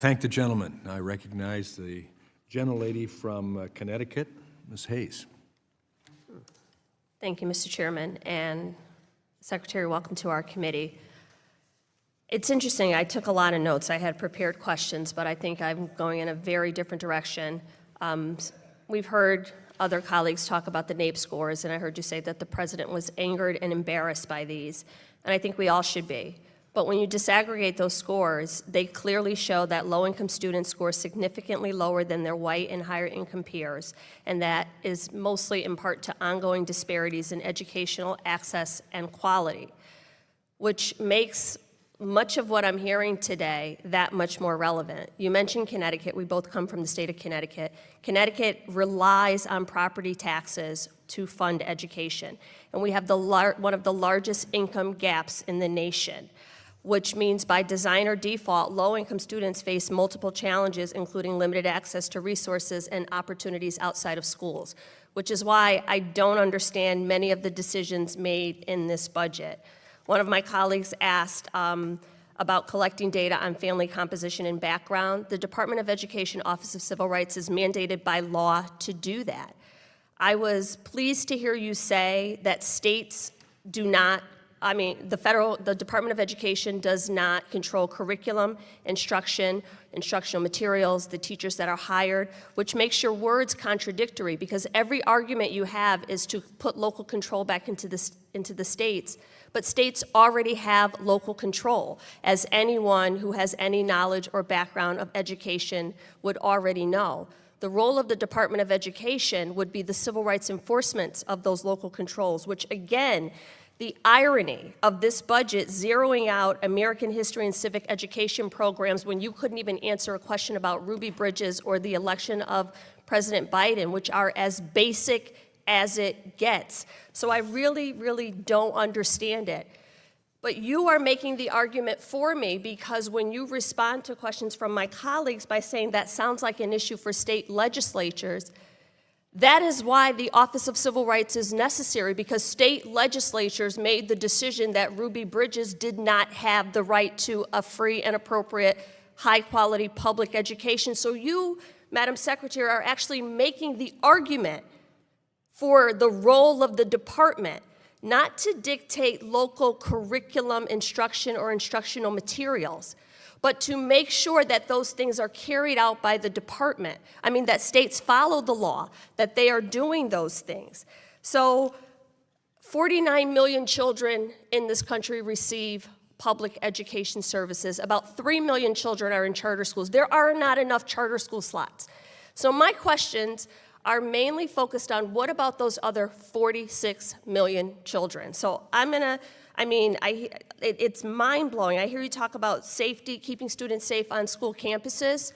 Thank the gentleman. I recognize the gentlelady from Connecticut, Ms. Hayes. Thank you, Mr. Chairman, and Secretary, welcome to our committee. It's interesting, I took a lot of notes. I had prepared questions, but I think I'm going in a very different direction. We've heard other colleagues talk about the NAEP scores, and I heard you say that the president was angered and embarrassed by these, and I think we all should be. But when you disaggregate those scores, they clearly show that low-income students score significantly lower than their white and higher-income peers, and that is mostly in part to ongoing disparities in educational access and quality, which makes much of what I'm hearing today that much more relevant. You mentioned Connecticut. We both come from the state of Connecticut. Connecticut relies on property taxes to fund education, and we have one of the largest income gaps in the nation, which means by design or default, low-income students face multiple challenges, including limited access to resources and opportunities outside of schools, which is why I don't understand many of the decisions made in this budget. One of my colleagues asked about collecting data on family composition and background. The Department of Education Office of Civil Rights is mandated by law to do that. I was pleased to hear you say that states do not, the Department of Education does not control curriculum, instruction, instructional materials, the teachers that are hired, which makes your words contradictory because every argument you have is to put local control back into the states. But states already have local control, as anyone who has any knowledge or background of education would already know. The role of the Department of Education would be the civil rights enforcement of those local controls, which again, the irony of this budget zeroing out American history and civic education programs when you couldn't even answer a question about Ruby Bridges or the election of President Biden, which are as basic as it gets. So I really, really don't understand it. But you are making the argument for me because when you respond to questions from my colleagues by saying that sounds like an issue for state legislatures, that is why the Office of Civil Rights is necessary, because state legislatures made the decision that Ruby Bridges did not have the right to a free and appropriate, high-quality public education. So you, Madam Secretary, are actually making the argument for the role of the department, not to dictate local curriculum instruction or instructional materials, but to make sure that those things are carried out by the department. That states follow the law, that they are doing those things. So 49 million children in this country receive public education services. About 3 million children are in charter schools. There are not enough charter school slots. So my questions are mainly focused on what about those other 46 million children. So it's mind-blowing. I hear you talk about safety, keeping students safe on school campuses,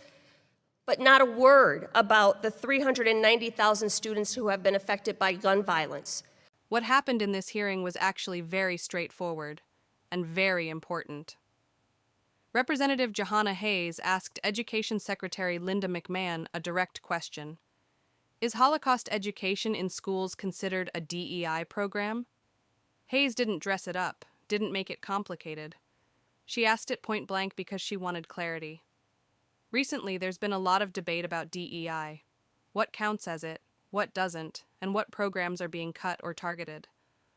but not a word about the 390,000 students who have been affected by gun violence. What happened in this hearing was actually very straightforward and very important. Representative Jahana Hayes asked Education Secretary Linda McMahon a direct question. Is Holocaust education in schools considered a DEI program? Hayes didn't dress it up, didn't make it complicated. She asked it point blank because she wanted clarity. Recently, there's been a lot of debate about DEI. What counts as it, what doesn't, and what programs are being cut or targeted.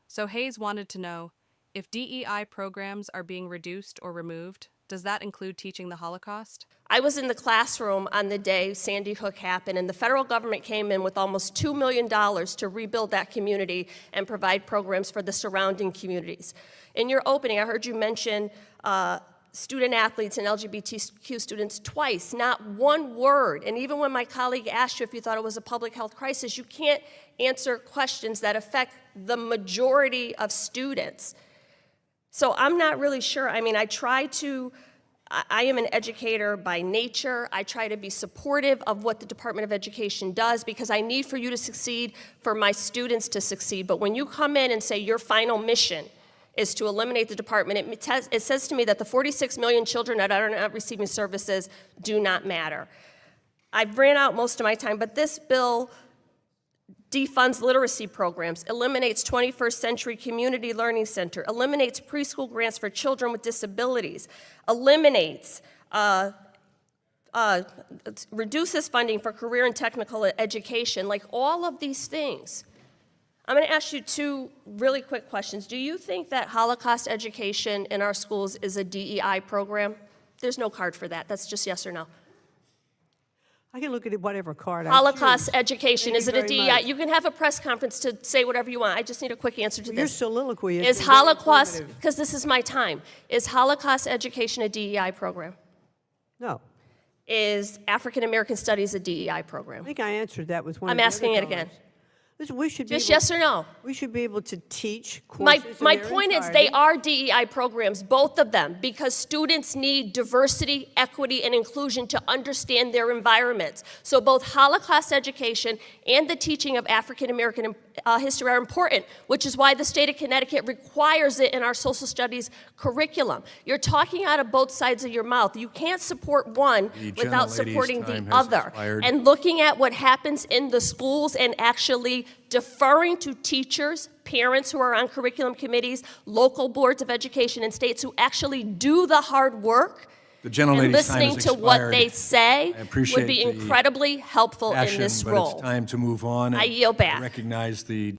So Hayes wanted to know, if DEI programs are being reduced or removed, does that include teaching the Holocaust? I was in the classroom on the day Sandy Hook happened, and the federal government came in with almost $2 million to rebuild that community and provide programs for the surrounding communities. In your opening, I heard you mention student athletes and LGBTQ students twice, not one word. And even when my colleague asked you if you thought it was a public health crisis, you can't answer questions that affect the majority of students. So I'm not really sure. I am an educator by nature. I try to be supportive of what the Department of Education does because I need for you to succeed, for my students to succeed. But when you come in and say your final mission is to eliminate the department, it says to me that the 46 million children that are not receiving services do not matter. I've ran out most of my time, but this bill defunds literacy programs, eliminates 21st Century Community Learning Center, eliminates preschool grants for children with disabilities, eliminates reduces funding for career and technical education, like all of these things. I'm going to ask you two really quick questions. Do you think that Holocaust education in our schools is a DEI program? There's no card for that. That's just yes or no. I can look at it whatever card I Holocaust choose. education, Thank is you it a very DEI? much. You can have a press conference to say whatever you want. I just need a quick answer to Your this. soliloquy Is been very Holocaust, informative. because this is my time, is Holocaust education a DEI program? No. Is African American Studies a DEI I program? think I answered that with one I'm of the asking other it again. cards. Listen, we should Just be able, yes or no? we should be able to teach My courses in their point is they entirety. are DEI programs, both of them, because students need diversity, equity, and inclusion to understand their environments. So both Holocaust education and the teaching of African American history are important, which is why the state of Connecticut requires it in our social studies curriculum. You're talking out of both sides of your mouth. You can't support one The without gentlelady's supporting the time has other. expired. And looking at what happens in the schools and actually deferring to teachers, parents who are on curriculum committees, local boards of education, and states who actually do the hard work The and gentlelady's time listening has to what expired. they say I appreciate would be the incredibly helpful in Passion, this but role. it's time to move on. I and yield back. Recognize the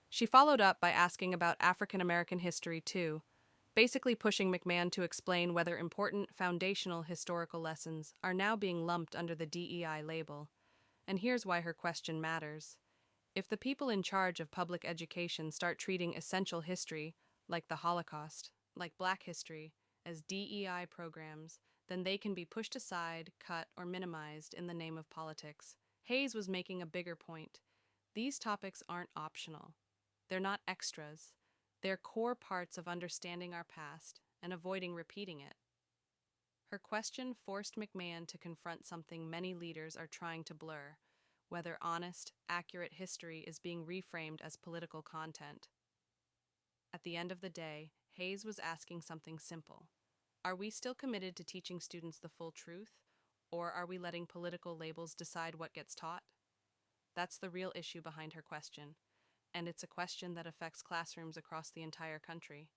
She followed up by asking about African American history, too, basically pushing McMahon to explain whether important foundational historical lessons are now being lumped under the DEI label. And here's why her question matters. If the people in charge of public education start treating essential history, like the Holocaust, like Black history, as DEI programs, then they can be pushed aside, cut, or minimized in the name of politics. Hayes was making a bigger point. These topics aren't optional. They're not extras. They're core parts of understanding our past and avoiding repeating it. Her question forced McMahon to confront something many leaders are trying to blur, whether honest, accurate history is being reframed as political content. At the end of the day, Hayes was asking something simple. Are we still committed to teaching students the full truth, or are we letting political labels decide what gets taught? That's the real issue behind her question, and it's a question that affects classrooms across the entire country.